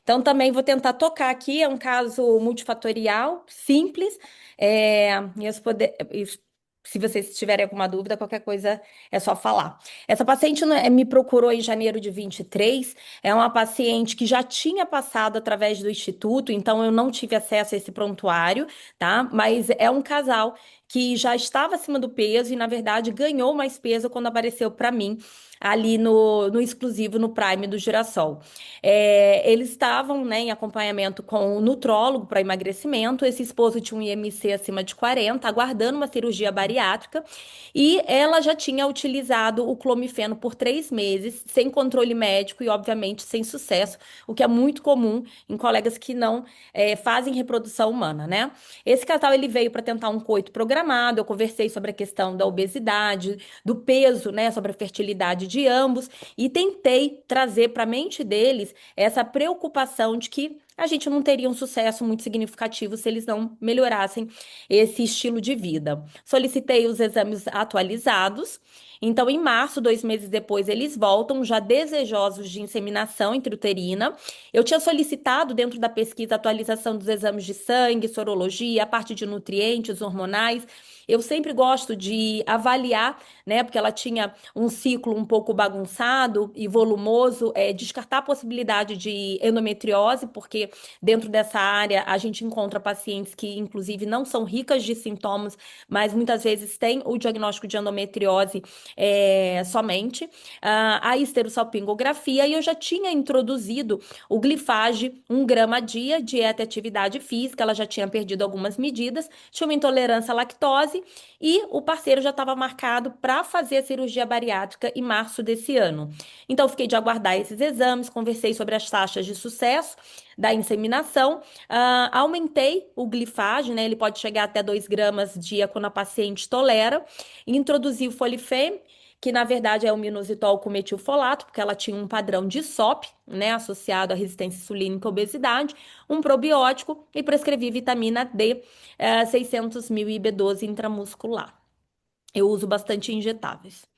Então, também vou tentar tocar aqui. É um caso multifatorial, simples. E se vocês tiverem alguma dúvida, qualquer coisa é só falar. Essa paciente me procurou em janeiro de 23. É uma paciente que já tinha passado através do instituto, então eu não tive acesso a esse prontuário, tá? Mas é um casal que já estava acima do peso e, na verdade, ganhou mais peso quando apareceu para mim ali no exclusivo, no Prime do Girassol. Eles estavam, né, em acompanhamento com o nutrólogo para emagrecimento. Esse esposo tinha um IMC acima de 40, aguardando uma cirurgia bariátrica, e ela já tinha utilizado o clomifeno por 3 meses, sem controle médico e, obviamente, sem sucesso, o que é muito comum em colegas que não fazem reprodução humana, né? Esse casal ele veio para tentar um coito programado. Eu conversei sobre a questão da obesidade, do peso, né, sobre a fertilidade de ambos, e tentei trazer para a mente deles essa preocupação de que a gente não teria um sucesso muito significativo se eles não melhorassem esse estilo de vida. Solicitei os exames atualizados. Então, em março, 2 meses depois, eles voltam já desejosos de inseminação intrauterina. Eu tinha solicitado, dentro da pesquisa, a atualização dos exames de sangue, sorologia, a parte de nutrientes, hormonais. Eu sempre gosto de avaliar, né? Porque ela tinha um ciclo um pouco bagunçado e volumoso, descartar a possibilidade de endometriose, porque dentro dessa área a gente encontra pacientes que, inclusive, não são ricas de sintomas, mas muitas vezes têm o diagnóstico de endometriose somente. A esterossalpingografia, e eu já tinha introduzido o glifage 1 grama a dia, dieta e atividade física. Ela já tinha perdido algumas medidas, tinha uma intolerância à lactose, e o parceiro já estava marcado para fazer a cirurgia bariátrica em março desse ano. Então, fiquei de aguardar esses exames, conversei sobre as taxas de sucesso da inseminação, aumentei o glifage, né? Ele pode chegar até 2 gramas dia quando a paciente tolera, introduzi o Folifem, que na verdade é o minoxidil com metilfolato, porque ela tinha um padrão de SOP, né, associado à resistência insulínica e obesidade, um probiótico, e prescrevi vitamina D, 600 mil e B12 intramuscular. Eu uso bastante injetáveis.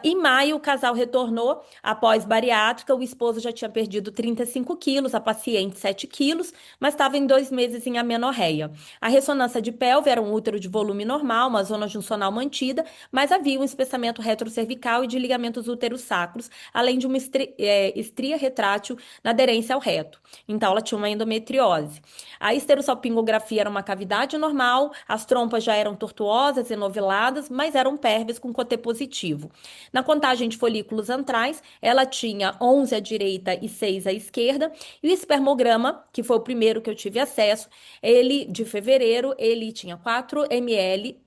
Em maio, o casal retornou após bariátrica. O esposo já tinha perdido 35 quilos, a paciente 7 quilos, mas estava em 2 meses em amenorreia. A ressonância de pelve era um útero de volume normal, uma zona juncional mantida, mas havia um espessamento retrocervical e de ligamentos útero-sacros, além de uma estria retrátil na aderência ao reto. Então, ela tinha uma endometriose. A esterossalpingografia era uma cavidade normal, as trompas já eram tortuosas e noveladas, mas eram pérvias com cotê positivo. Na contagem de folículos antrais, ela tinha 11 à direita e 6 à esquerda, e o espermograma, que foi o primeiro que eu tive acesso, ele de fevereiro, ele tinha 4 ml,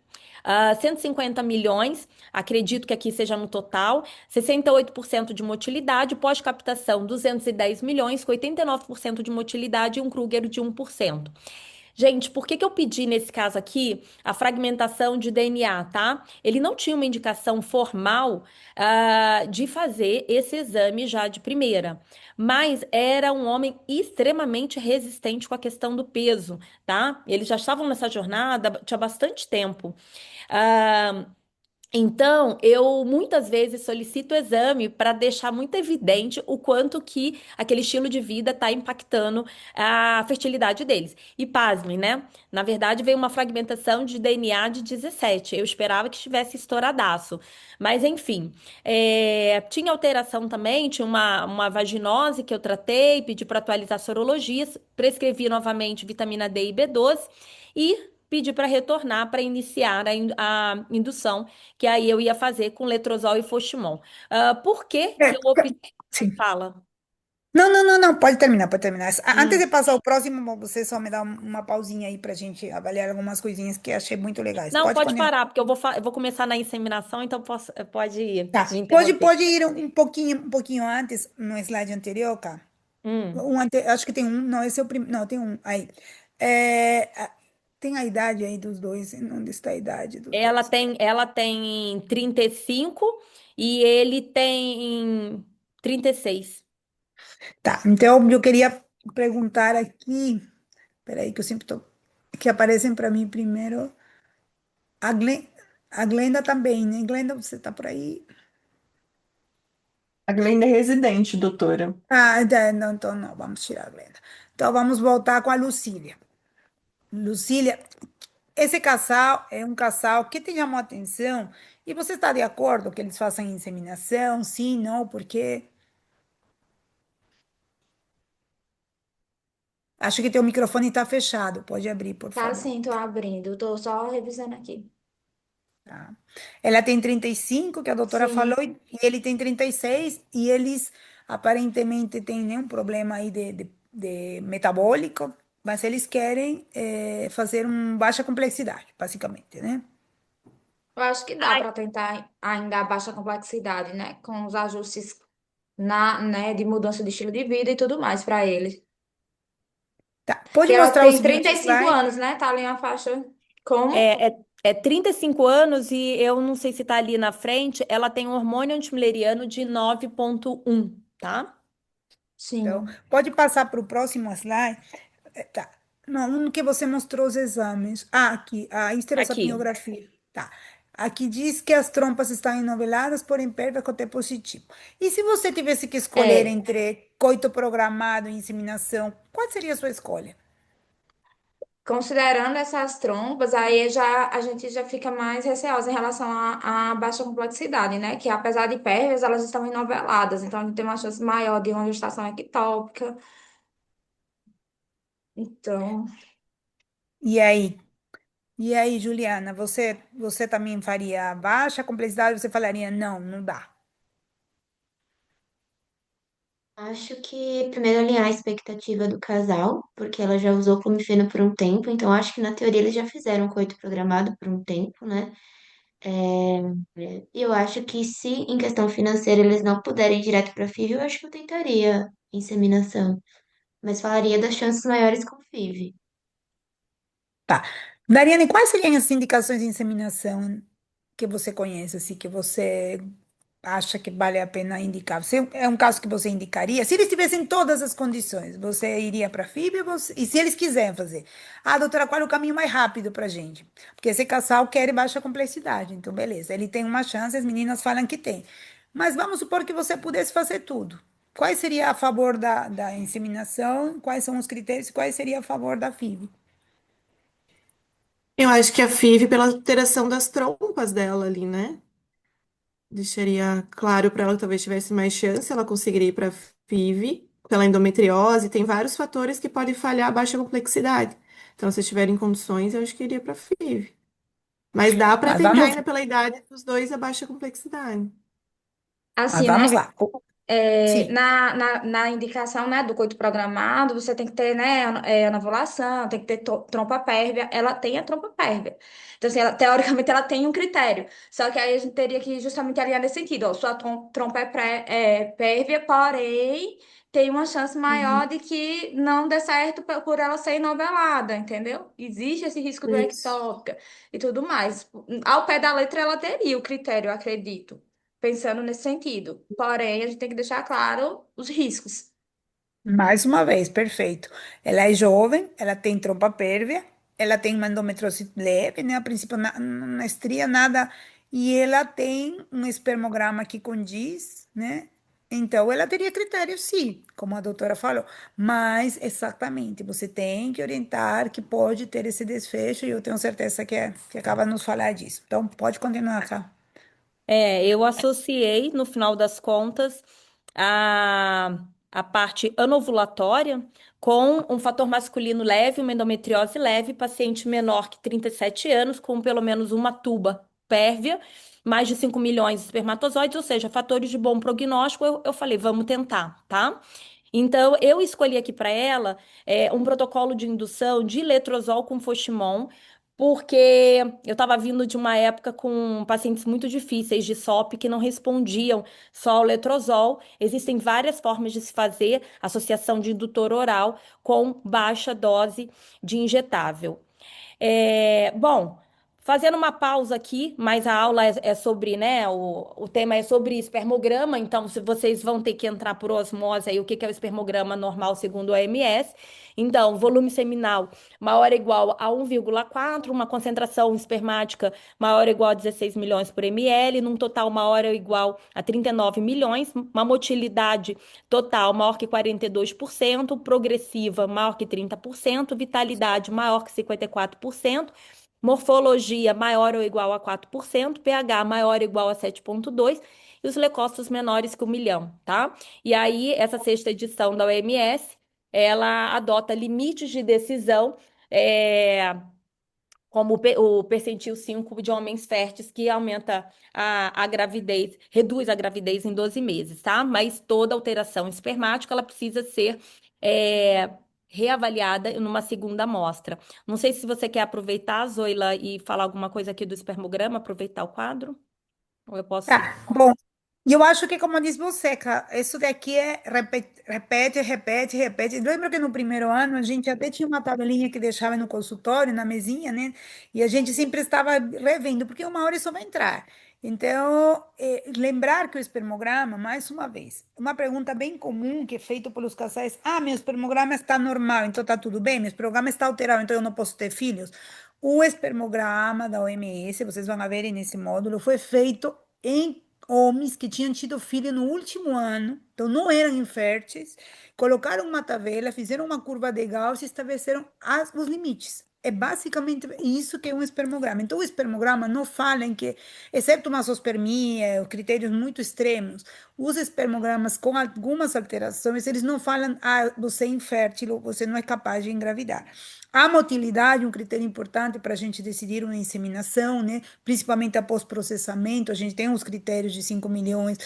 150 milhões, acredito que aqui seja no total, 68% de motilidade, pós-captação 210 milhões, com 89% de motilidade e um Kruger de 1%. Gente, por que que eu pedi nesse caso aqui a fragmentação de DNA, tá? Ele não tinha uma indicação formal, de fazer esse exame já de primeira, mas era um homem extremamente resistente com a questão do peso, tá? Eles já estavam nessa jornada tinha bastante tempo. Ah, então, eu muitas vezes solicito o exame para deixar muito evidente o quanto que aquele estilo de vida está impactando a fertilidade deles. E pasmem, né? Na verdade, veio uma fragmentação de DNA de 17. Eu esperava que estivesse estouradaço. Mas, enfim, tinha alteração também, tinha uma vaginose que eu tratei, pedi para atualizar sorologias, prescrevi novamente vitamina D e B12 e pedi para retornar para iniciar a indução, que aí eu ia fazer com letrozol e Fostimon. Por que É, que eu optei? sim. Fala. Não, não, não, não, pode terminar, pode terminar. Antes de Hum. passar o próximo, você só me dá uma pausinha aí pra gente avaliar algumas coisinhas que achei muito legais. Não, Pode pode continuar. parar, porque eu vou começar na inseminação, então pode me Tá. Pode, interromper. pode ir um pouquinho antes, no slide anterior, cara. Hum. Acho que tem um. Não, esse é o primeiro. Não, tem um. Aí. É, tem a idade aí dos dois. Onde está a idade dos dois? Ela tem 35 e ele tem 36. Tá. Então, eu queria perguntar aqui. Peraí, que eu sempre tô. Que aparecem para mim primeiro. A Glenda também, né? Glenda, você tá por aí? A Glenda é residente, doutora. Não, então não, vamos tirar a Glenda. Então vamos voltar com a Lucília. Lucília, esse casal é um casal que te chamou a atenção e você está de acordo que eles façam inseminação? Sim, não, porque acho que teu microfone está fechado. Pode abrir, por Tá favor. sim, tô abrindo. Tô só revisando aqui. Tá? Ela tem 35, que a doutora falou, Sim, e ele tem 36, e eles aparentemente têm nenhum problema aí de metabólico, mas eles querem fazer um baixa complexidade, basicamente, né? eu acho que dá para tentar ainda a baixa complexidade, né? Com os ajustes né, de mudança de estilo de vida e tudo mais para eles. Tá, pode Que ela mostrar o tem seguinte 35 slide? anos, né? Tá ali uma faixa. Como? É 35 anos e eu não sei se tá ali na frente, ela tem um hormônio antimileriano de 9,1, tá? Então, Sim. pode passar para o próximo slide. Tá. Não, um que você mostrou os exames. Ah, aqui, a Aqui. histerossapnografia. Tá. Aqui diz que as trompas estão enoveladas, porém pérvia com T positivo. E se você tivesse que escolher É. entre coito programado e inseminação, qual seria a sua escolha? Considerando essas trompas, aí já a gente já fica mais receosa em relação à baixa complexidade, né? Que apesar de pérvias, elas estão enoveladas, então a gente tem uma chance maior de uma gestação ectópica. Então, E aí? E aí, Juliana, você também faria baixa complexidade? Você falaria, não, não dá. Acho que primeiro alinhar a expectativa do casal, porque ela já usou clomifeno por um tempo, então acho que na teoria eles já fizeram coito programado por um tempo, né? E eu acho que se em questão financeira eles não puderem ir direto para FIV, eu acho que eu tentaria inseminação, mas falaria das chances maiores com FIV. Tá. Dariane, quais seriam as indicações de inseminação que você conhece, assim, que você acha que vale a pena indicar? Você, é um caso que você indicaria? Se eles tivessem todas as condições, você iria para a FIB e se eles quiserem fazer? Ah, doutora, qual é o caminho mais rápido para gente? Porque esse casal quer baixa complexidade, então beleza, ele tem uma chance, as meninas falam que tem. Mas vamos supor que você pudesse fazer tudo. Quais seria a favor da inseminação? Quais são os critérios? Quais seria a favor da FIV? Eu acho que a FIV, pela alteração das trompas dela ali, né? Deixaria claro para ela que talvez tivesse mais chance, ela conseguiria ir para FIV, pela endometriose, tem vários fatores que podem falhar a baixa complexidade. Então, se tiverem condições, eu acho que iria para FIV. Mas dá para Mas tentar vamos, ainda pela idade dos dois a baixa complexidade. mas assim, vamos né? lá. Sim. Na indicação, né, do coito programado, você tem que ter, né, anovulação, tem que ter trompa pérvia. Ela tem a trompa pérvia. Então, assim, teoricamente, ela tem um critério. Só que aí a gente teria que justamente alinhar nesse sentido. Ó, sua trompa é pérvia, porém, tem uma chance maior de que não dê certo por ela ser enovelada, entendeu? Existe esse risco do Isso. ectópica e tudo mais. Ao pé da letra, ela teria o critério, eu acredito pensando nesse sentido. Porém, a gente tem que deixar claro os riscos. Mais uma vez, perfeito. Ela é jovem, ela tem trompa pérvia, ela tem uma endometriose leve, né? A princípio, não estria nada. E ela tem um espermograma que condiz, né? Então, ela teria critérios, sim, como a doutora falou. Mas, exatamente, você tem que orientar que pode ter esse desfecho, e eu tenho certeza que acaba de nos falar disso. Então, pode continuar, cá. Eu associei, no final das contas, a parte anovulatória com um fator masculino leve, uma endometriose leve, paciente menor que 37 anos, com pelo menos uma tuba pérvia, mais de 5 milhões de espermatozoides, ou seja, fatores de bom prognóstico. Eu falei, vamos tentar, tá? Então, eu escolhi aqui para ela um protocolo de indução de letrozol com Fostimon, porque eu estava vindo de uma época com pacientes muito difíceis de SOP que não respondiam só ao letrozol. Existem várias formas de se fazer associação de indutor oral com baixa dose de injetável. Bom, Fazendo uma pausa aqui, mas a aula é sobre, né? O tema é sobre espermograma, então se vocês vão ter que entrar por osmose aí, o que que é o espermograma normal segundo a OMS. Então, volume seminal maior ou igual a 1,4, uma concentração espermática maior ou igual a 16 milhões por ml, num total maior ou igual a 39 milhões, uma motilidade total maior que 42%, progressiva maior que 30%, vitalidade maior que 54%, morfologia maior ou igual a 4%, pH maior ou igual a 7,2 e os leucócitos menores que 1 milhão, tá? E aí, essa sexta edição da OMS, ela adota limites de decisão, como o percentil 5 de homens férteis, que aumenta a gravidez, reduz a gravidez em 12 meses, tá? Mas toda alteração espermática, ela precisa ser é, reavaliada numa segunda amostra. Não sei se você quer aproveitar, Zoila, e falar alguma coisa aqui do espermograma, aproveitar o quadro, ou eu posso ir. Bom, eu acho que, como diz você, isso daqui é repete, repete, repete, repete. Lembro que no primeiro ano a gente até tinha uma tabelinha que deixava no consultório, na mesinha, né? E a gente sempre estava revendo, porque uma hora isso vai entrar. Então, lembrar que o espermograma, mais uma vez, uma pergunta bem comum que é feita pelos casais: ah, meu espermograma está normal, então está tudo bem, meu espermograma está alterado, então eu não posso ter filhos. O espermograma da OMS, vocês vão ver nesse módulo, foi feito em homens que tinham tido filho no último ano, então não eram inférteis, colocaram uma tabela, fizeram uma curva de Gauss e estabeleceram os limites. É basicamente isso que é um espermograma. Então, o espermograma não fala em que, exceto uma zoospermia, critérios muito extremos, os espermogramas com algumas alterações, eles não falam, ah, você é infértil, você não é capaz de engravidar. A motilidade, um critério importante para a gente decidir uma inseminação, né? Principalmente após processamento, a gente tem os critérios de 5 milhões.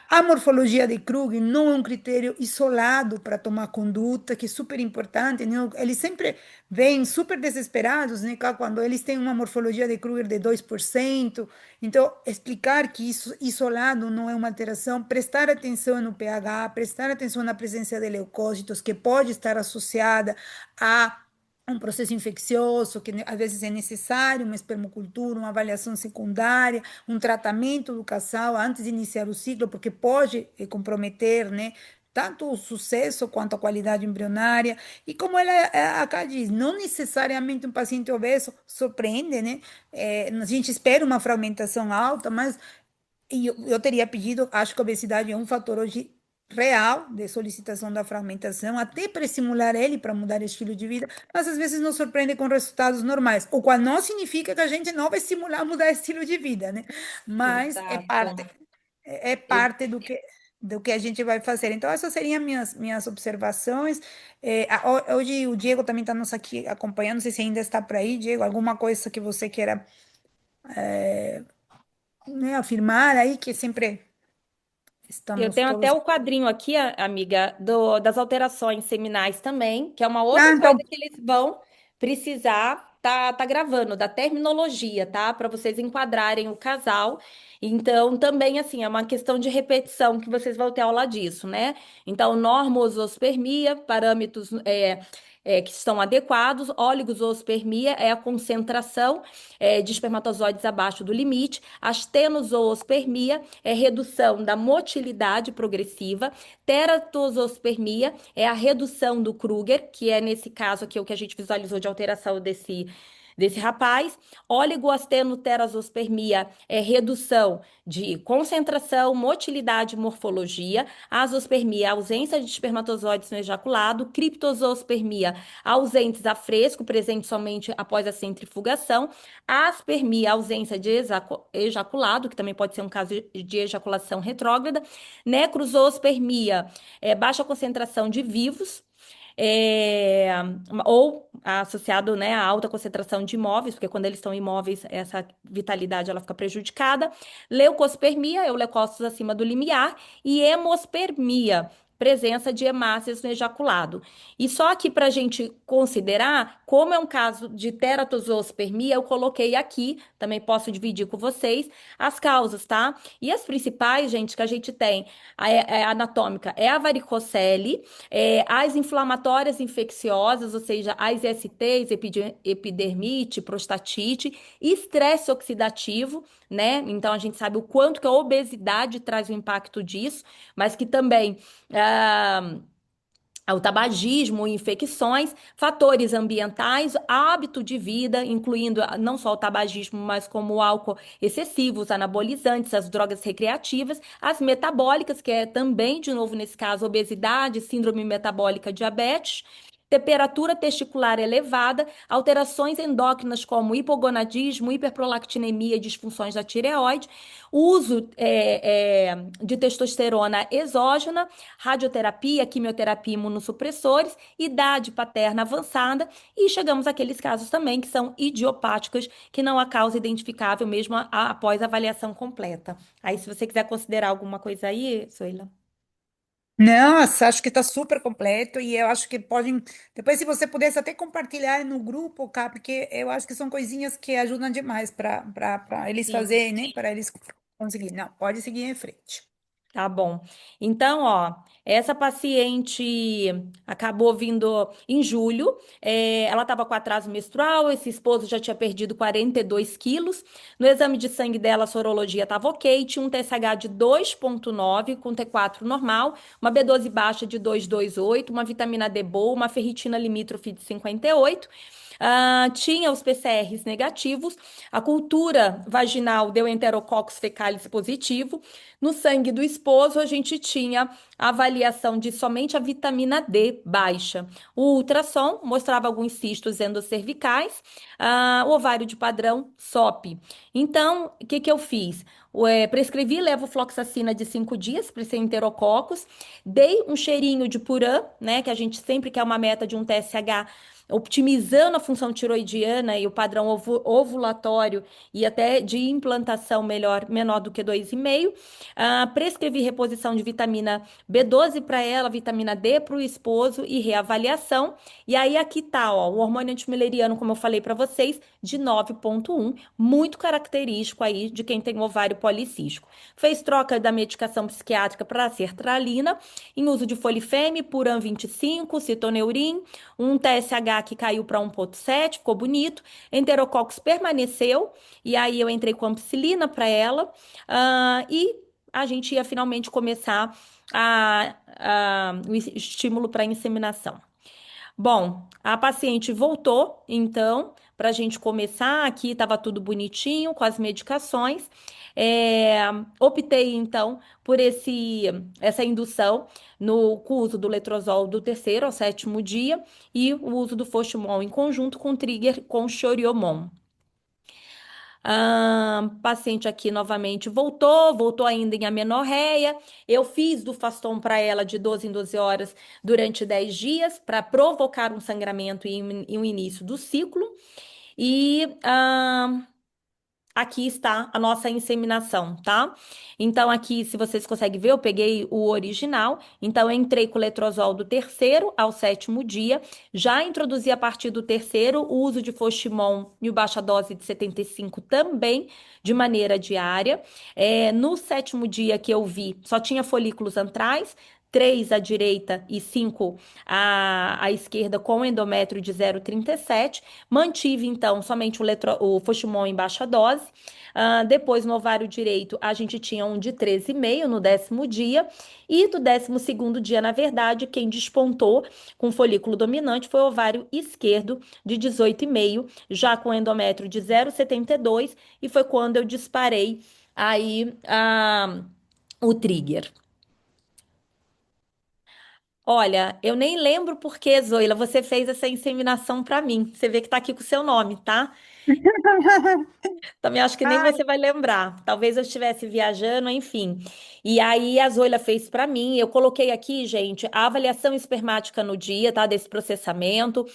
A morfologia de Kruger não é um critério isolado para tomar conduta, que é super importante, né? Eles sempre vêm super desesperados, né? Quando eles têm uma morfologia de Kruger de 2%. Então, explicar que isso isolado não é uma alteração, prestar atenção no pH, prestar atenção na presença de leucócitos, que pode estar associada a um processo infeccioso, que às vezes é necessário uma espermocultura, uma avaliação secundária, um tratamento do casal antes de iniciar o ciclo, porque pode comprometer, né, tanto o sucesso quanto a qualidade embrionária. E como ela acá diz, não necessariamente um paciente obeso surpreende, né? A gente espera uma fragmentação alta, mas eu teria pedido, acho que a obesidade é um fator hoje real de solicitação da fragmentação, até para estimular ele para mudar o estilo de vida, mas às vezes nos surpreende com resultados normais, o qual não significa que a gente não vai estimular a mudar estilo de vida, né? Mas Exato. é parte do que a gente vai fazer. Então, essas seriam minhas observações. Hoje o Diego também está nos aqui acompanhando, não sei se ainda está por aí, Diego, alguma coisa que você queira, né, afirmar aí, que sempre Eu estamos tenho até todos. o quadrinho aqui, amiga, das alterações seminais também, que é uma Ah, outra coisa então, que eles vão precisar tá gravando, da terminologia, tá? Para vocês enquadrarem o casal. Então, também, assim, é uma questão de repetição que vocês vão ter aula disso, né? Então, normosospermia, parâmetros que estão adequados, oligosospermia é a concentração de espermatozoides abaixo do limite, astenosospermia é redução da motilidade progressiva, teratosospermia é a redução do Kruger, que é nesse caso aqui o que a gente visualizou de alteração desse rapaz. Oligoastenoterazospermia é redução de concentração, motilidade e morfologia. Azospermia, ausência de espermatozoides no ejaculado. Criptosospermia, ausentes a fresco, presente somente após a centrifugação. Aspermia, ausência de ejaculado, que também pode ser um caso de ejaculação retrógrada. Necrosospermia, baixa concentração de vivos. é, ou associado, né, a alta concentração de imóveis, porque quando eles estão imóveis, essa vitalidade ela fica prejudicada. Leucospermia é o leucócitos acima do limiar e hemospermia, presença de hemácias no ejaculado. E só aqui para a gente considerar, como é um caso de teratozoospermia, eu coloquei aqui, também posso dividir com vocês, as causas, tá? E as principais, gente, que a gente tem, a anatômica, é a varicocele, as inflamatórias infecciosas, ou seja, as ISTs, epidermite, prostatite, estresse oxidativo, né? Então a gente sabe o quanto que a obesidade traz o impacto disso, mas que também ah, o tabagismo, infecções, fatores ambientais, hábito de vida, incluindo não só o tabagismo, mas como o álcool excessivo, os anabolizantes, as drogas recreativas, as metabólicas, que é também, de novo, nesse caso, obesidade, síndrome metabólica, diabetes. Temperatura testicular elevada, alterações endócrinas como hipogonadismo, hiperprolactinemia e disfunções da tireoide, uso de testosterona exógena, radioterapia, quimioterapia, imunossupressores, idade paterna avançada e chegamos àqueles casos também que são idiopáticos, que não há causa identificável mesmo após a avaliação completa. Aí, se você quiser considerar alguma coisa aí, Suela. Nossa, acho que está super completo e eu acho que podem. Depois, se você pudesse até compartilhar no grupo, cá, porque eu acho que são coisinhas que ajudam demais para eles Sim. fazerem, né? Para eles conseguirem. Não, pode seguir em frente. Tá bom. Então, ó, essa paciente acabou vindo em julho. Ela estava com atraso menstrual. Esse esposo já tinha perdido 42 quilos. No exame de sangue dela, a sorologia estava ok. Tinha um TSH de 2,9 com T4 normal, uma B12 baixa de 2,28, uma vitamina D boa, uma ferritina limítrofe de 58. Tinha os PCRs negativos, a cultura vaginal deu Enterococcus fecalis positivo. No sangue do esposo, a gente tinha a avaliação de somente a vitamina D baixa. O ultrassom mostrava alguns cistos endocervicais, o ovário de padrão SOP. Então, o que que eu fiz? Prescrevi levofloxacina de 5 dias para esse enterococcus, dei um cheirinho de Puran, né, que a gente sempre quer uma meta de um TSH optimizando a função tiroidiana e o padrão ovulatório e até de implantação menor do que 2,5. Prescrevi reposição de vitamina B12 para ela, vitamina D para o esposo e reavaliação. E aí aqui tá, ó, o hormônio antimileriano, como eu falei para vocês, de 9,1, muito característico aí de quem tem ovário policístico. Fez troca da medicação psiquiátrica para sertralina, em uso de Folifeme, Puran 25, Citoneurin, um TSH que caiu para 1,7, ficou bonito. Enterococcus permaneceu, e aí eu entrei com ampicilina para ela, e a gente ia finalmente começar o estímulo para inseminação. Bom, a paciente voltou, então, para a gente começar. Aqui estava tudo bonitinho com as medicações. Optei, então, por essa indução com o uso do letrozol do terceiro ao sétimo dia e o uso do Fostimon em conjunto com trigger com Choriomon. Paciente aqui novamente voltou ainda em amenorreia. Eu fiz do Faston para ela de 12 em 12 horas durante 10 dias para provocar um sangramento e um início do ciclo. E aqui está a nossa inseminação, tá? Então, aqui, se vocês conseguem ver, eu peguei o original. Então, eu entrei com o letrozol do terceiro ao sétimo dia. Já introduzi a partir do terceiro o uso de Fostimon e o baixa dose de 75 também, de maneira diária. No sétimo dia que eu vi, só tinha folículos antrais. 3 à direita e 5 à esquerda com endométrio de 0,37. Mantive, então, somente o Fostimon em baixa dose. Depois, no ovário direito, a gente tinha um de 13,5 no 10º dia. E do 12º dia, na verdade, quem despontou com folículo dominante foi o ovário esquerdo de 18,5, já com endométrio de 0,72. E foi quando eu disparei aí o trigger. Olha, eu nem lembro por que, Zoila, você fez essa inseminação para mim. Você vê que tá aqui com o seu nome, tá? Também acho que nem Ai, você vai lembrar. Talvez eu estivesse viajando, enfim. E aí a Zoila fez para mim. Eu coloquei aqui, gente, a avaliação espermática no dia, tá? Desse processamento.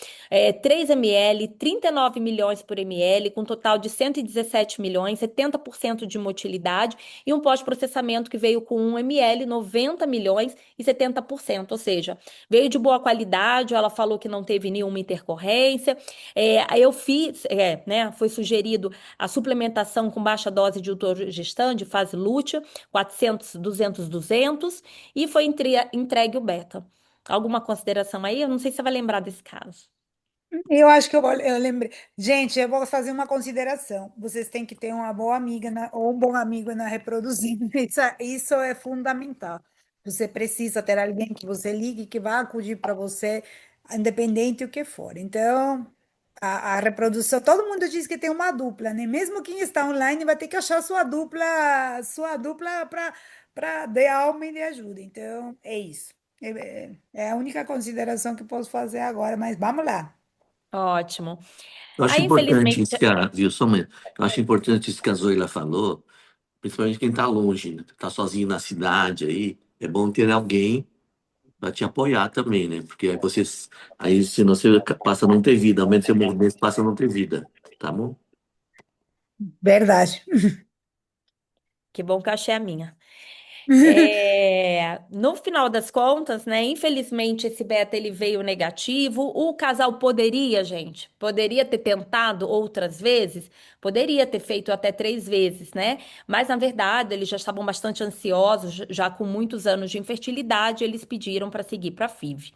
3 ml, 39 milhões por ml, com um total de 117 milhões, 70% de motilidade. E um pós-processamento que veio com 1 ml, 90 milhões e 70%. Ou seja, veio de boa qualidade. Ela falou que não teve nenhuma intercorrência. Aí eu fiz, né? Foi sugerido a suplementação com baixa dose de utorgestan, de fase lútea, 400, 200, 200, e foi entregue o beta. Alguma consideração aí? Eu não sei se você vai lembrar desse caso. eu acho que eu lembrei. Gente, eu vou fazer uma consideração. Vocês têm que ter uma boa amiga ou um bom amigo na reproduzindo. Isso é fundamental. Você precisa ter alguém que você ligue, que vai acudir para você, independente do que for. Então, a reprodução, todo mundo diz que tem uma dupla, né? Mesmo quem está online vai ter que achar sua dupla para dar alma e de ajuda. Então, é isso. É a única consideração que posso fazer agora, mas vamos lá. Ótimo. Eu acho Aí, importante infelizmente, isso que a, viu, só um momento. Eu acho importante isso que a Zoila falou, principalmente quem está longe, né? Tá sozinho na cidade aí, é bom ter alguém para te apoiar também, né? Porque aí você, aí senão você passa a não ter vida, aumenta seu movimento, passa a não ter vida, tá bom? Verdade. que bom que eu achei a minha. No final das contas, né? Infelizmente, esse beta ele veio negativo. O casal poderia, gente, poderia ter tentado outras vezes, poderia ter feito até 3 vezes, né? Mas na verdade, eles já estavam bastante ansiosos, já com muitos anos de infertilidade, eles pediram para seguir para FIV.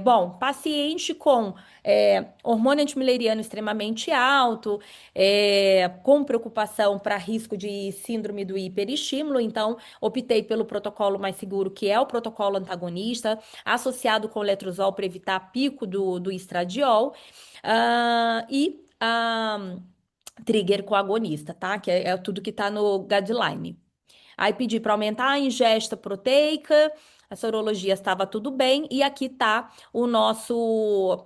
Bom, paciente com hormônio antimileriano extremamente alto, com preocupação para risco de síndrome do hiperestímulo, então optei pelo protocolo mais seguro, que é o protocolo antagonista, associado com letrozol para evitar pico do estradiol, e trigger coagonista, tá? Que é tudo que está no guideline. Aí pedi para aumentar a ingesta proteica, a sorologia estava tudo bem, e aqui tá o nosso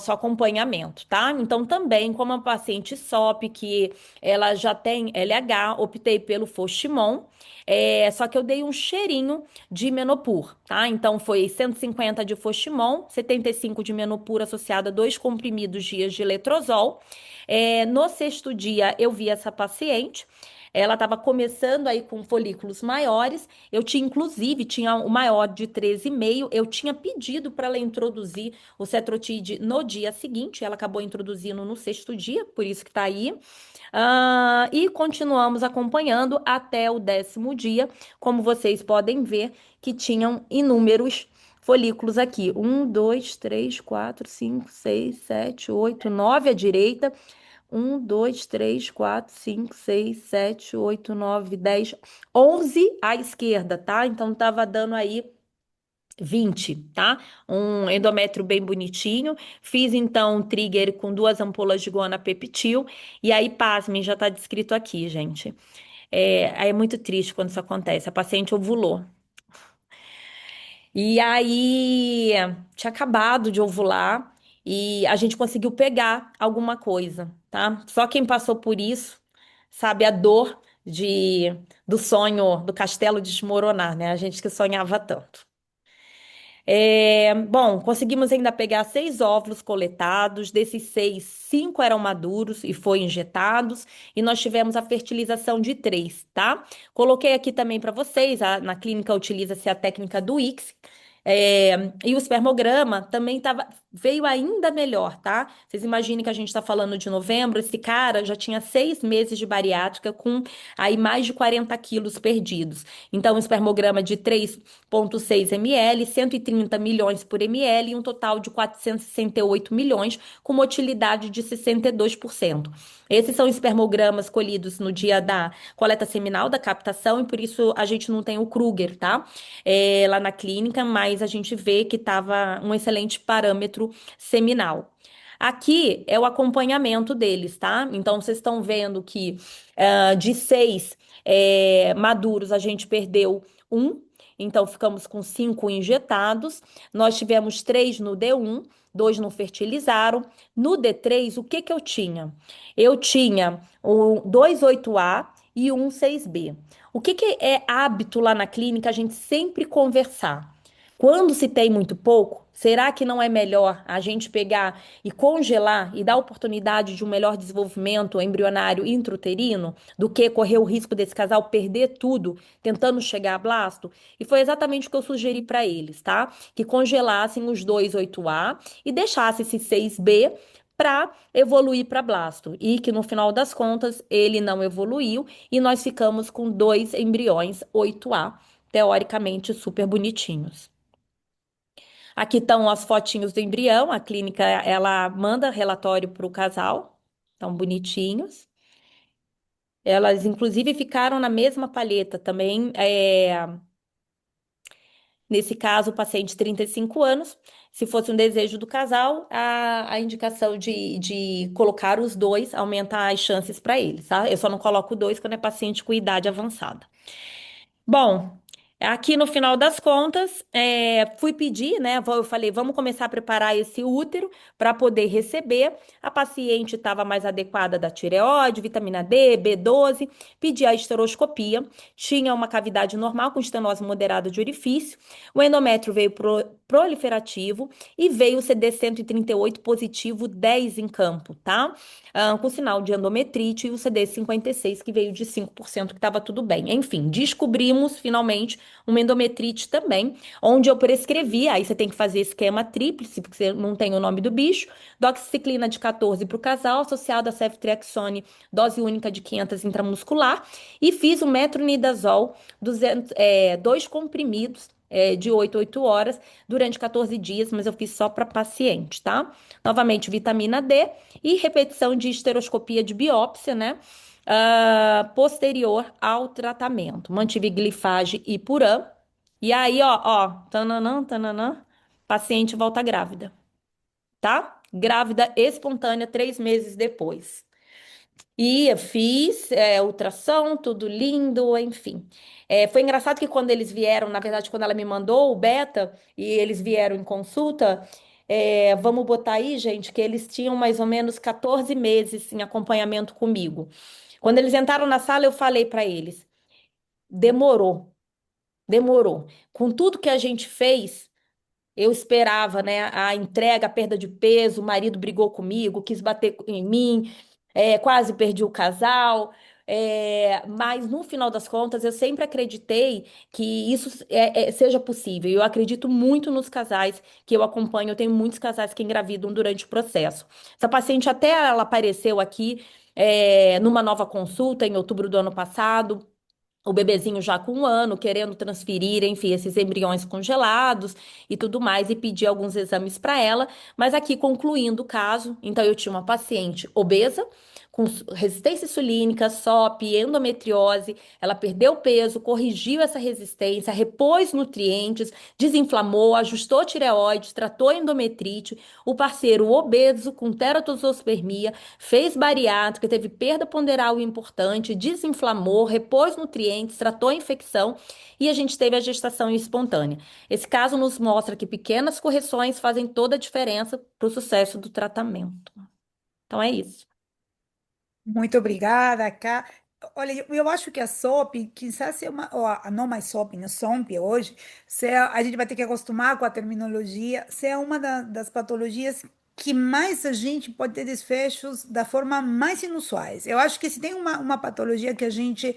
acompanhamento, tá? Então, também, como a paciente SOP, que ela já tem LH, optei pelo Fostimon, só que eu dei um cheirinho de Menopur, tá? Então, foi 150 de Fostimon, 75 de Menopur associado a 2 comprimidos dias de letrozol. No sexto dia, eu vi essa paciente, ela estava começando aí com folículos maiores. Eu tinha, inclusive, tinha o maior de 13,5. Eu tinha pedido para ela introduzir o cetrotide no dia seguinte. Ela acabou introduzindo no sexto dia, por isso que está aí. E continuamos acompanhando até o 10º dia, como vocês podem ver, que tinham inúmeros folículos aqui. 1, 2, 3, 4, 5, 6, 7, 8, 9 à direita. 1, 2, 3, 4, 5, 6, 7, 8, 9, 10, 11 à esquerda, tá? Então tava dando aí 20, tá? Um endométrio bem bonitinho. Fiz então um trigger com 2 ampolas de guanapeptil. E aí, pasmem, já tá descrito aqui, gente. Aí é muito triste quando isso acontece. A paciente ovulou. E aí, tinha acabado de ovular e a gente conseguiu pegar alguma coisa, tá? Só quem passou por isso sabe a dor do sonho do castelo desmoronar, né? A gente que sonhava tanto. Bom, conseguimos ainda pegar 6 óvulos coletados, desses 6, 5 eram maduros e foi injetados, e nós tivemos a fertilização de 3, tá? Coloquei aqui também para vocês, na clínica utiliza-se a técnica do ICSI, e o espermograma também veio ainda melhor, tá? Vocês imaginem que a gente está falando de novembro, esse cara já tinha 6 meses de bariátrica com aí mais de 40 quilos perdidos. Então, um espermograma de 3,6 ml, 130 milhões por ml e um total de 468 milhões, com motilidade de 62%. Esses são espermogramas colhidos no dia da coleta seminal, da captação, e por isso a gente não tem o Kruger, tá? Lá na clínica, mas a gente vê que estava um excelente parâmetro seminal. Aqui é o acompanhamento deles, tá? Então, vocês estão vendo que de 6 maduros a gente perdeu um, então ficamos com 5 injetados. Nós tivemos 3 no D1, 2 não fertilizaram. No D3, o que que eu tinha? Eu tinha o 28A e um 6B. O que que é hábito lá na clínica a gente sempre conversar? Quando se tem muito pouco, será que não é melhor a gente pegar e congelar e dar oportunidade de um melhor desenvolvimento embrionário intrauterino do que correr o risco desse casal perder tudo tentando chegar a blasto? E foi exatamente o que eu sugeri para eles, tá? Que congelassem os dois 8A e deixassem esse 6B para evoluir para blasto. E que no final das contas ele não evoluiu e nós ficamos com dois embriões 8A, teoricamente super bonitinhos. Aqui estão as fotinhos do embrião. A clínica, ela manda relatório para o casal. Estão bonitinhos. Elas, inclusive, ficaram na mesma palheta também. Nesse caso, o paciente 35 anos. Se fosse um desejo do casal, a indicação de colocar os dois aumenta as chances para eles, tá? Eu só não coloco dois quando é paciente com idade avançada. Bom, aqui no final das contas, fui pedir, né? Eu falei, vamos começar a preparar esse útero para poder receber. A paciente estava mais adequada da tireoide, vitamina D, B12. Pedi a esteroscopia. Tinha uma cavidade normal com estenose moderada de orifício. O endométrio veio proliferativo e veio o CD138 positivo 10 em campo, tá? Com sinal de endometrite e o CD56 que veio de 5% que estava tudo bem. Enfim, descobrimos finalmente uma endometrite também, onde eu prescrevi, aí você tem que fazer esquema tríplice, porque você não tem o nome do bicho, doxiciclina de 14 para o casal, associado a ceftriaxone, dose única de 500 intramuscular, e fiz o metronidazol, 2 comprimidos, de 8 a 8 horas, durante 14 dias, mas eu fiz só para paciente, tá? Novamente, vitamina D e repetição de esteroscopia de biópsia, né? Posterior ao tratamento. Mantive glifage e puram. E aí, ó, tananã, tananã, paciente volta grávida, tá? Grávida espontânea 3 meses depois. E eu fiz ultrassom, tudo lindo, enfim. Foi engraçado que quando eles vieram, na verdade, quando ela me mandou o beta e eles vieram em consulta, vamos botar aí, gente, que eles tinham mais ou menos 14 meses em acompanhamento comigo. Quando eles entraram na sala, eu falei para eles: demorou, demorou. Com tudo que a gente fez. Eu esperava, né, a entrega, a perda de peso, o marido brigou comigo, quis bater em mim, quase perdi o casal. Mas no final das contas, eu sempre acreditei que isso seja possível. Eu acredito muito nos casais que eu acompanho. Eu tenho muitos casais que engravidam durante o processo. Essa paciente até ela apareceu aqui numa nova consulta em outubro do ano passado. O bebezinho já com 1 ano, querendo transferir, enfim, esses embriões congelados e tudo mais, e pedir alguns exames para ela. Mas aqui, concluindo o caso, então eu tinha uma paciente obesa, com resistência insulínica, SOP, endometriose. Ela perdeu peso, corrigiu essa resistência, repôs nutrientes, desinflamou, ajustou tireoide, tratou endometrite. O parceiro obeso, com teratosospermia, fez bariátrica, teve perda ponderal importante, desinflamou, repôs nutrientes, tratou a infecção e a gente teve a gestação espontânea. Esse caso nos mostra que pequenas correções fazem toda a diferença para o sucesso do tratamento. Então é isso. Muito obrigada, Cá. Olha, eu acho que a SOP, quizás seja uma, ou não mais SOP, né, SOMP hoje, a gente vai ter que acostumar com a terminologia, seja uma das patologias que mais a gente pode ter desfechos da forma mais inusuais. Eu acho que se tem uma patologia que a gente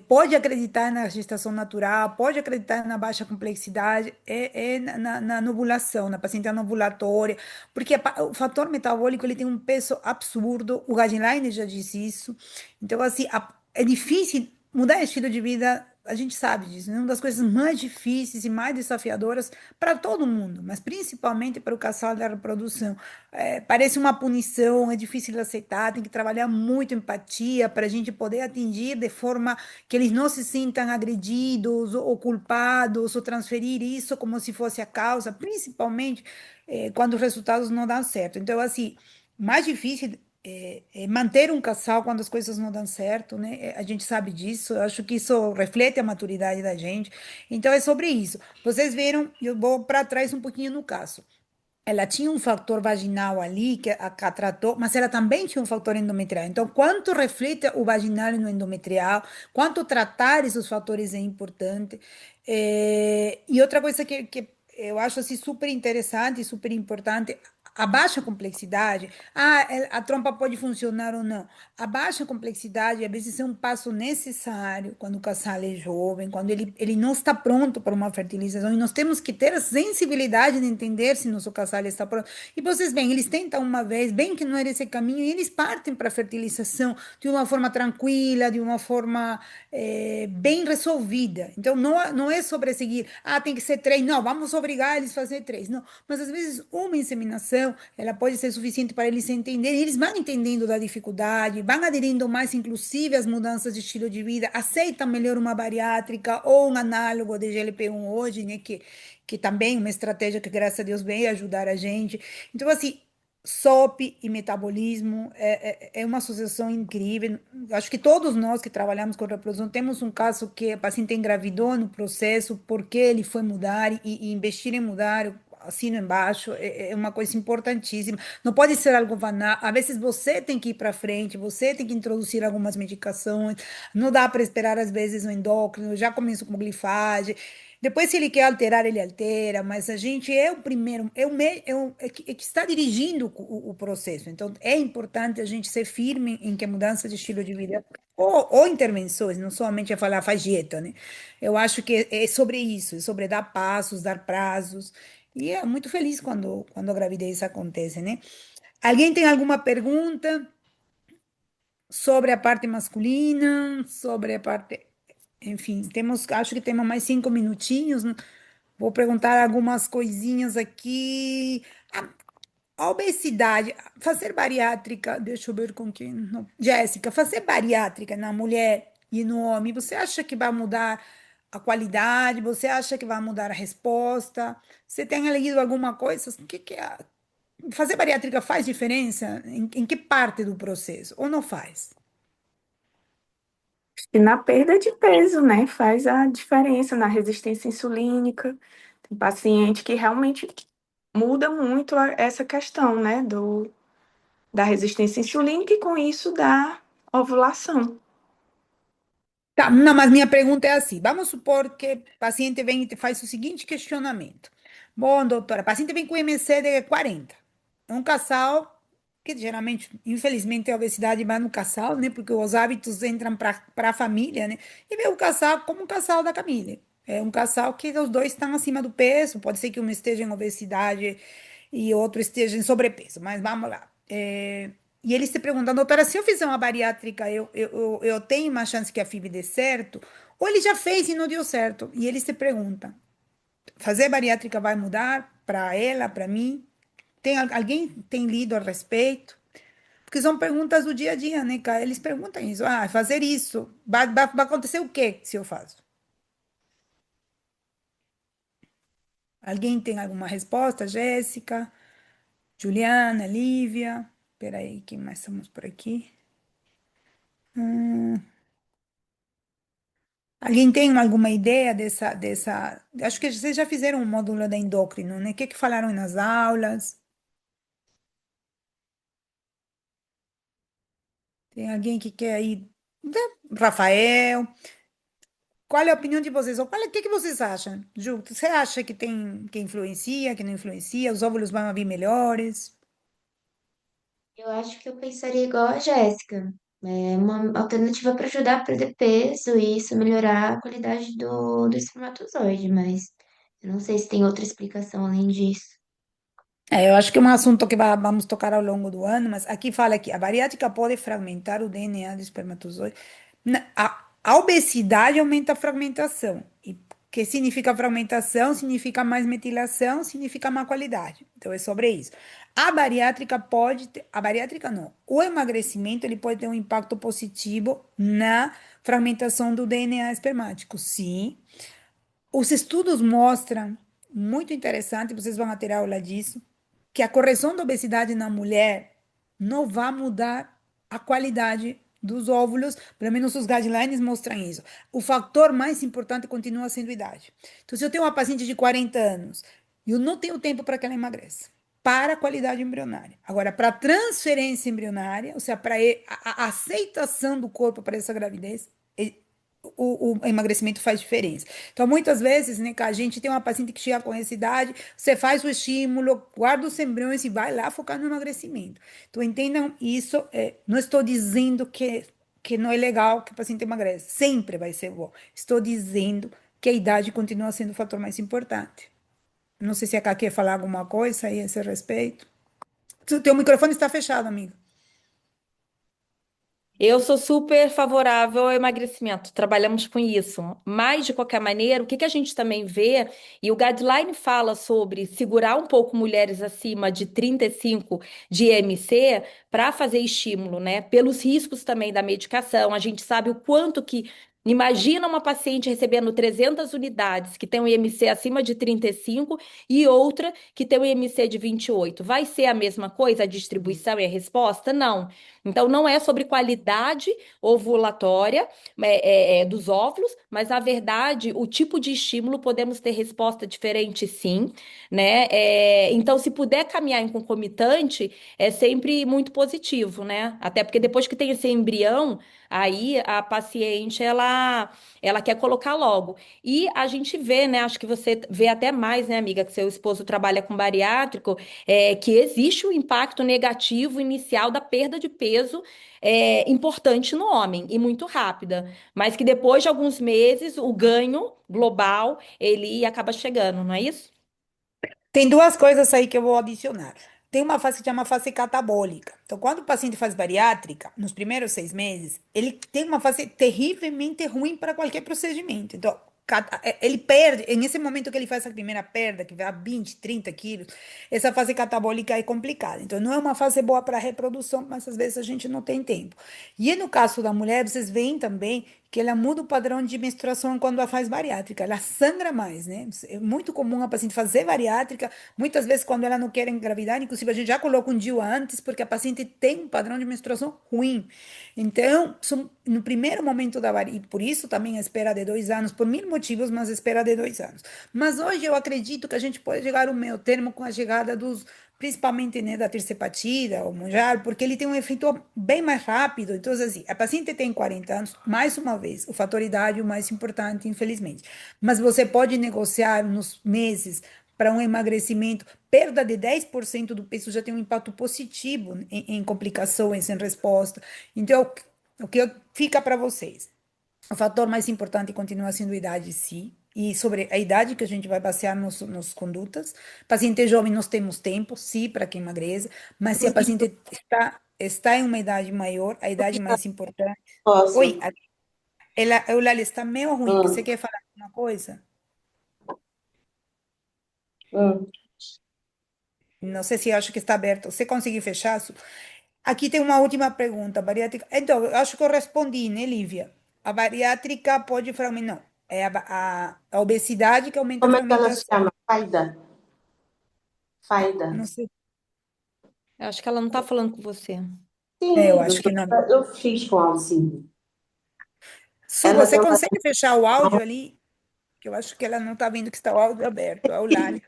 pode acreditar na gestação natural, pode acreditar na baixa complexidade, é na ovulação, na paciente anovulatória, porque o fator metabólico ele tem um peso absurdo, o Guideline já disse isso. Então, assim, é difícil mudar estilo de vida, a gente sabe disso, é uma das coisas mais difíceis e mais desafiadoras para todo mundo, mas principalmente para o casal da reprodução. Parece uma punição, é difícil de aceitar, tem que trabalhar muito empatia para a gente poder atingir de forma que eles não se sintam agredidos ou culpados, ou transferir isso como se fosse a causa, principalmente quando os resultados não dão certo. Então, assim, mais difícil manter um casal quando as coisas não dão certo, né? A gente sabe disso, eu acho que isso reflete a maturidade da gente. Então é sobre isso. Vocês viram, eu vou para trás um pouquinho no caso. Ela tinha um fator vaginal ali que a tratou, mas ela também tinha um fator endometrial. Então, quanto reflete o vaginal no endometrial, quanto tratar esses fatores é importante. E outra coisa que eu acho assim, super interessante e super importante, a baixa complexidade. A trompa pode funcionar ou não. A baixa complexidade, às vezes, é um passo necessário quando o casal é jovem, quando ele não está pronto para uma fertilização. E nós temos que ter a sensibilidade de entender se nosso casal está pronto. E vocês veem, eles tentam uma vez, bem que não era esse caminho, e eles partem para a fertilização de uma forma tranquila, de uma forma bem resolvida. Então, não é sobre seguir, tem que ser três, não, vamos obrigar eles a fazer três. Não, mas às vezes uma inseminação, ela pode ser suficiente para eles entenderem, eles vão entendendo da dificuldade, vão aderindo mais, inclusive, às mudanças de estilo de vida, aceitam melhor uma bariátrica ou um análogo de GLP-1 hoje, né, que também é uma estratégia que, graças a Deus, vem ajudar a gente. Então, assim, SOP e metabolismo é uma associação incrível. Acho que todos nós que trabalhamos com reprodução temos um caso que a paciente engravidou no processo, porque ele foi mudar e investir em mudar, assino embaixo, é uma coisa importantíssima. Não pode ser algo banal. Às vezes você tem que ir para frente, você tem que introduzir algumas medicações. Não dá para esperar, às vezes, o endócrino. Já começo com glifagem. Depois, se ele quer alterar, ele altera, mas a gente é o primeiro, é que está dirigindo o processo. Então, é importante a gente ser firme em que mudança de estilo de vida ou intervenções, não somente é falar faz dieta, né? Eu acho que é sobre isso, é sobre dar passos, dar prazos. E é muito feliz quando a gravidez acontece, né? Alguém tem alguma pergunta sobre a parte masculina, sobre a parte. Enfim, acho que temos mais 5 minutinhos, né? Vou perguntar algumas coisinhas aqui. A obesidade, fazer bariátrica, deixa eu ver com quem. Não. Jéssica, fazer bariátrica na mulher e no homem, você acha que vai mudar a qualidade? Você acha que vai mudar a resposta? Você tem lido alguma coisa? Fazer bariátrica faz diferença? Em que parte do processo? Ou não faz? E na perda de peso, né? Faz a diferença na resistência insulínica. Tem paciente que realmente muda muito essa questão, né? Da resistência insulínica e com isso da ovulação. Tá, não, mas minha pergunta é assim: vamos supor que o paciente vem e te faz o seguinte questionamento. Bom, doutora, o paciente vem com IMC de 40. É um casal que geralmente, infelizmente, a obesidade vai no casal, né? Porque os hábitos entram para a família, né? E vê o casal como um casal da família. É um casal que os dois estão acima do peso. Pode ser que um esteja em obesidade e outro esteja em sobrepeso, mas vamos lá. E eles se perguntam, doutora, se eu fizer uma bariátrica, eu tenho uma chance que a FIV dê certo? Ou ele já fez e não deu certo? E eles se perguntam, fazer bariátrica vai mudar para ela, para mim? Alguém tem lido a respeito? Porque são perguntas do dia a dia, né, cara? Eles perguntam isso. Fazer isso, vai acontecer o quê se eu faço? Alguém tem alguma resposta? Jéssica, Juliana, Lívia? Peraí, quem mais estamos por aqui? Hum, Alguém tem alguma ideia dessa? Acho que vocês já fizeram um módulo da endócrino, né? O que falaram nas aulas? Tem alguém que quer ir? Né? Rafael, qual é a opinião de vocês? Ou o que vocês acham? Ju, você acha que influencia, que não influencia? Os óvulos vão vir melhores? Eu acho que eu pensaria igual a Jéssica. É uma alternativa para ajudar a perder peso e isso melhorar a qualidade do espermatozoide, mas eu não sei se tem outra explicação além disso. Eu acho que é um assunto que vamos tocar ao longo do ano, mas aqui fala que a bariátrica pode fragmentar o DNA do espermatozoide. A obesidade aumenta a fragmentação. E que significa fragmentação? Significa mais metilação, significa má qualidade. Então é sobre isso. A bariátrica não. O emagrecimento ele pode ter um impacto positivo na fragmentação do DNA espermático. Sim, os estudos mostram, muito interessante, vocês vão ter aula disso, que a correção da obesidade na mulher não vai mudar a qualidade dos óvulos, pelo menos os guidelines mostram isso. O fator mais importante continua sendo a idade. Então, se eu tenho uma paciente de 40 anos, eu não tenho tempo para que ela emagreça. Para a qualidade embrionária. Agora, para a transferência embrionária, ou seja, para a aceitação do corpo para essa gravidez, o emagrecimento faz diferença. Então, muitas vezes, né, que a gente tem uma paciente que chega com essa idade, você faz o estímulo, guarda os embriões e vai lá focar no emagrecimento. Então, entendam isso. Não estou dizendo que não é legal que o paciente emagreça. Sempre vai ser bom. Estou dizendo que a idade continua sendo o fator mais importante. Não sei se a Cá quer falar alguma coisa aí a esse respeito. O teu microfone está fechado, amigo. Eu sou super favorável ao emagrecimento, trabalhamos com isso. Mas, de qualquer maneira, o que que a gente também vê, e o guideline fala sobre segurar um pouco mulheres acima de 35 de IMC para fazer estímulo, né? Pelos riscos também da medicação. A gente sabe o quanto que. Imagina uma paciente recebendo 300 unidades que tem um IMC acima de 35 e outra que tem um IMC de 28. Vai ser a mesma coisa, a distribuição e a resposta? Não. Então, não é sobre qualidade ovulatória dos óvulos, mas, na verdade, o tipo de estímulo podemos ter resposta diferente, sim, né? Então, se puder caminhar em concomitante, é sempre muito positivo, né? Até porque depois que tem esse embrião, aí a paciente, ela quer colocar logo. E a gente vê, né? Acho que você vê até mais, né, amiga, que seu esposo trabalha com bariátrico, que existe um impacto negativo inicial da perda de peso importante no homem e muito rápida, mas que depois de alguns meses o ganho global ele acaba chegando, não é isso? Tem duas coisas aí que eu vou adicionar. Tem uma fase que chama fase catabólica. Então, quando o paciente faz bariátrica, nos primeiros 6 meses, ele tem uma fase terrivelmente ruim para qualquer procedimento. Então, ele perde, nesse momento que ele faz a primeira perda, que vai a 20, 30 quilos, essa fase catabólica é complicada. Então, não é uma fase boa para a reprodução, mas às vezes a gente não tem tempo. E no caso da mulher, vocês veem também que ela muda o padrão de menstruação quando ela faz bariátrica, ela sangra mais, né? É muito comum a paciente fazer bariátrica, muitas vezes quando ela não quer engravidar, inclusive a gente já coloca um DIU antes, porque a paciente tem um padrão de menstruação ruim. Então, no primeiro momento da bariátrica, e por isso também a espera de 2 anos, por mil motivos, mas a espera de 2 anos. Mas hoje eu acredito que a gente pode chegar ao meio termo com a chegada dos principalmente, né, da tercepatida ou monjar, porque ele tem um efeito bem mais rápido. Então, assim, a paciente tem 40 anos, mais uma vez, o fator idade é o mais importante, infelizmente. Mas você pode negociar nos meses para um emagrecimento, perda de 10% do peso já tem um impacto positivo em complicações, em resposta. Então, o que fica para vocês? O fator mais importante continua sendo a idade, sim. E sobre a idade que a gente vai basear nos condutas. Paciente jovem, nós temos tempo, sim, para que emagreça, mas se a paciente está em uma idade maior, a idade mais importante. Oi, Posso? Eulália, está meio ruim. Você Hum, quer falar alguma coisa? hum. Não sei se acho que está aberto. Você conseguiu fechar? Aqui tem uma última pergunta. Bariátrica. Então, eu acho que eu respondi, né, Lívia? A bariátrica pode fragmentar. Não. É a obesidade que aumenta a Como é que ela se fragmentação. chama? Faida. Faida. Não sei. Eu acho que ela não está falando com você. Eu Sim, acho que não. doutora, eu fiz com a Alcione. Su, Ela você deu uma. consegue fechar o áudio ali? Que eu acho que ela não está vendo que está o áudio aberto. A Eulália.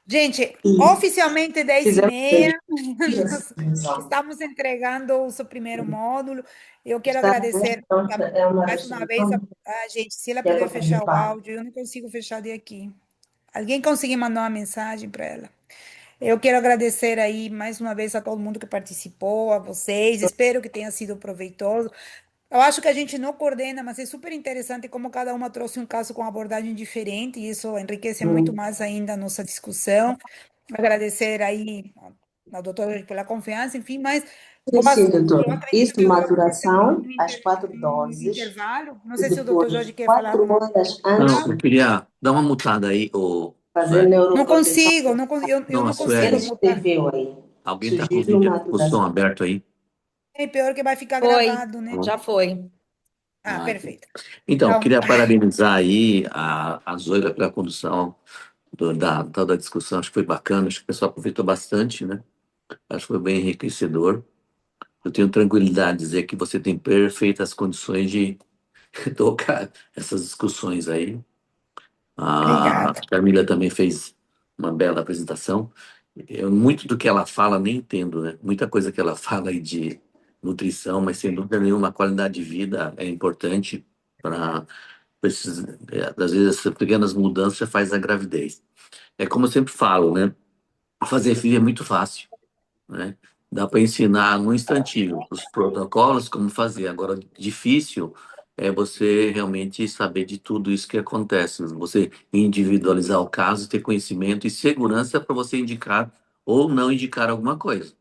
Gente, oficialmente 10 e Fizemos meia, nós isso. estamos entregando o seu primeiro módulo. Eu quero Está agradecer é uma mais uma vez restrição a gente, se ela que é puder para fechar o participar. áudio, eu não consigo fechar de aqui. Alguém conseguir mandar uma mensagem para ela? Eu quero agradecer aí mais uma vez a todo mundo que participou, a vocês. Espero que tenha sido proveitoso. Eu acho que a gente não coordena, mas é super interessante como cada uma trouxe um caso com abordagem diferente, e isso enriquece muito Hum. mais ainda a nossa discussão. Agradecer aí ao doutor Jorge pela confiança, enfim, mas Sim, sim, eu doutora. acredito Isso, que agora vamos receber maturação, as 4 doses, intervalo. Não e sei se o doutor depois Jorge quer falar quatro alguma coisa. horas Não, antes, eu queria dar uma mutada aí, ô fazer Sueli. Não neuroproteção. consigo, eu Não, a não Ela consigo Sueli. mutar. escreveu aí. Alguém tá com o Sugiro vídeo, o som maturação. aberto aí? É pior que vai ficar Foi, gravado, né? já foi. Ah, Ah, então. perfeito. Então, Então, queria parabenizar aí a Zoila pela condução da discussão, acho que foi bacana, acho que o pessoal aproveitou bastante, né? Acho que foi bem enriquecedor. Eu tenho tranquilidade de dizer que você tem perfeitas condições de tocar essas discussões aí. A Obrigada. Camila também fez uma bela apresentação. Eu, muito do que ela fala nem entendo, né? Muita coisa que ela fala aí de nutrição, mas sem dúvida nenhuma, a qualidade de vida é importante para às vezes essas pequenas mudanças já faz a gravidez. É como eu sempre falo, né? Fazer filho é muito fácil, né? Dá para ensinar no instantinho os protocolos, como fazer. Agora, difícil é você realmente saber de tudo isso que acontece. Você individualizar o caso, ter conhecimento e segurança para você indicar ou não indicar alguma coisa.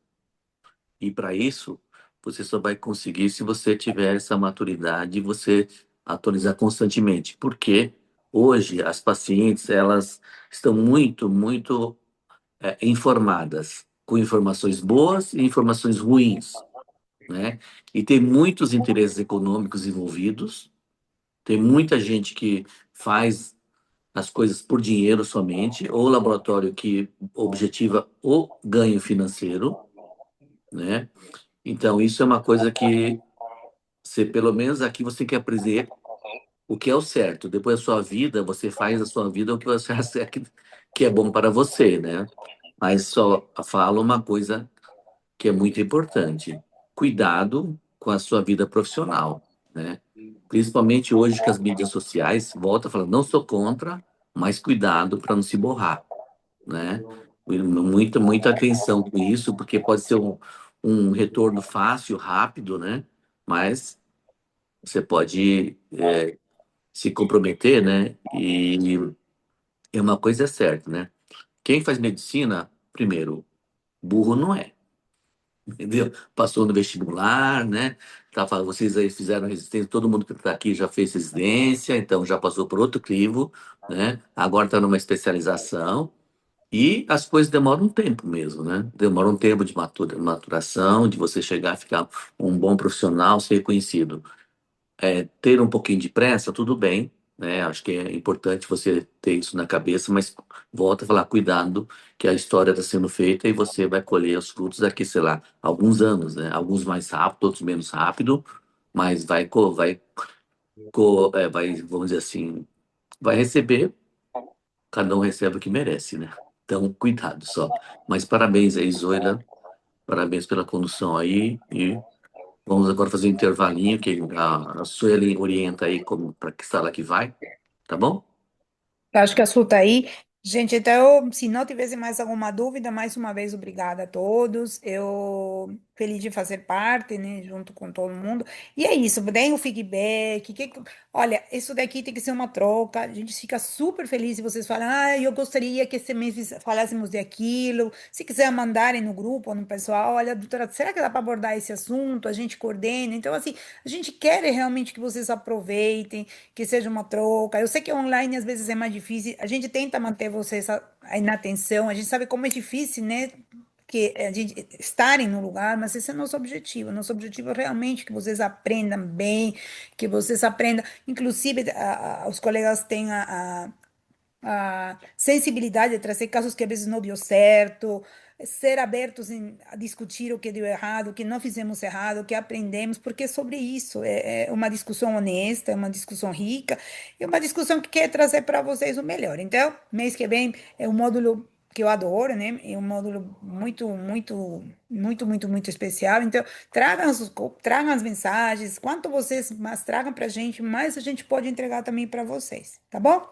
E para isso, você só vai conseguir se você tiver essa maturidade e você atualizar constantemente. Porque hoje as pacientes, elas estão muito informadas, com informações boas e informações ruins, né? E tem muitos interesses econômicos envolvidos, tem muita gente que faz as coisas por dinheiro somente, ou laboratório que objetiva o ganho financeiro, né? Então, isso é uma coisa que você, pelo menos aqui, você tem que aprender o que é o certo. Depois da sua vida, você faz a sua vida o que você acha que é bom para você, né? Mas só falo uma coisa que é muito importante. Cuidado com a sua vida profissional, né? Principalmente hoje com as mídias sociais, volta a falar, não sou contra, mas cuidado para não se borrar, né? Muita atenção com isso, porque pode ser um retorno fácil, rápido, né? Mas você pode se comprometer, né? E uma coisa é certa, né? Quem faz medicina, primeiro, burro não é. Entendeu? Passou no vestibular, né? Vocês aí fizeram resistência, todo mundo que está aqui já fez residência, então já passou por outro crivo, né? Agora está numa especialização e as coisas demoram um tempo mesmo, né? Demora um tempo de maturação, de você chegar a ficar um bom profissional, ser reconhecido. Ter um pouquinho de pressa, tudo bem, né? Acho que é importante você ter isso na cabeça, mas volta a falar, cuidado, que a história está sendo feita e você vai colher os frutos daqui, sei lá, alguns anos, né? Alguns mais rápido, outros menos rápido, mas vamos dizer assim, vai receber, cada um recebe o que merece, né? Então, cuidado só. Mas parabéns aí, Zoila, parabéns pela condução aí e vamos agora fazer um intervalinho que a Sueli orienta aí como para que sala que vai, tá bom? Eu acho que a sua tá aí. Gente, então, se não tivesse mais alguma dúvida, mais uma vez, obrigada a todos. Eu feliz de fazer parte, né, junto com todo mundo. E é isso, deem o feedback. Olha, isso daqui tem que ser uma troca. A gente fica super feliz se vocês falam, eu gostaria que esse mês falássemos de aquilo. Se quiser mandarem no grupo ou no pessoal, olha, doutora, será que dá para abordar esse assunto? A gente coordena. Então, assim, a gente quer realmente que vocês aproveitem, que seja uma troca. Eu sei que online às vezes é mais difícil. A gente tenta manter vocês aí na atenção. A gente sabe como é difícil, né? Que a gente estarem no lugar, mas esse é nosso objetivo. Nosso objetivo é realmente que vocês aprendam bem, que vocês aprendam. Inclusive, os colegas têm a sensibilidade de trazer casos que às vezes não deu certo, ser abertos a discutir o que deu errado, o que não fizemos errado, o que aprendemos, porque é sobre isso. É uma discussão honesta, é uma discussão rica, é uma discussão que quer trazer para vocês o melhor. Então, mês que vem é um módulo que eu adoro, né? É um módulo muito especial. Então, tragam as mensagens. Quanto vocês mais tragam para a gente, mais a gente pode entregar também para vocês, tá bom?